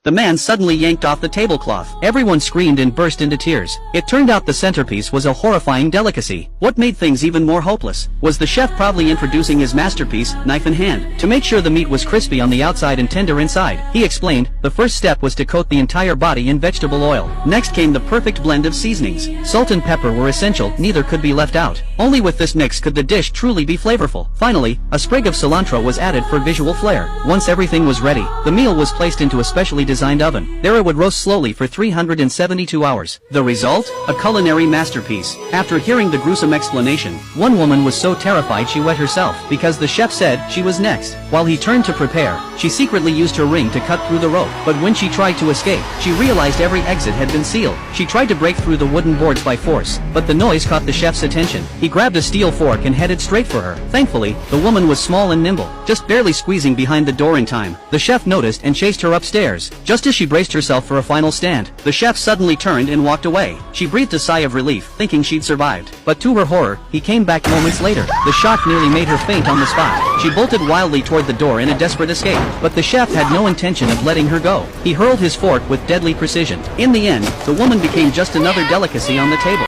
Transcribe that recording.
The man suddenly yanked off the tablecloth. Everyone screamed and burst into tears. It turned out the centerpiece was a horrifying delicacy. What made things even more hopeless was the chef proudly introducing his masterpiece, knife in hand. To make sure the meat was crispy on the outside and tender inside, he explained, the first step was to coat the entire body in vegetable oil. Next came the perfect blend of seasonings. Salt and pepper were essential, neither could be left out. Only with this mix could the dish truly be flavorful. Finally, a sprig of cilantro was added for visual flair. Once everything was ready, the meal was placed into a specially designed oven. There it would roast slowly for 372 hours. The result? A culinary masterpiece. After hearing the gruesome explanation, one woman was so terrified she wet herself, because the chef said she was next. While he turned to prepare, she secretly used her ring to cut through the rope. But when she tried to escape, she realized every exit had been sealed. She tried to break through the wooden boards by force, but the noise caught the chef's attention. He grabbed a steel fork and headed straight for her. Thankfully, the woman was small and nimble, just barely squeezing behind the door in time. The chef noticed and chased her upstairs. Just as she braced herself for a final stand, the chef suddenly turned and walked away. She breathed a sigh of relief, thinking she'd survived. But to her horror, he came back moments later. The shock nearly made her faint on the spot. She bolted wildly toward the door in a desperate escape, but the chef had no intention of letting her go. He hurled his fork with deadly precision. In the end, the woman became just another delicacy on the table.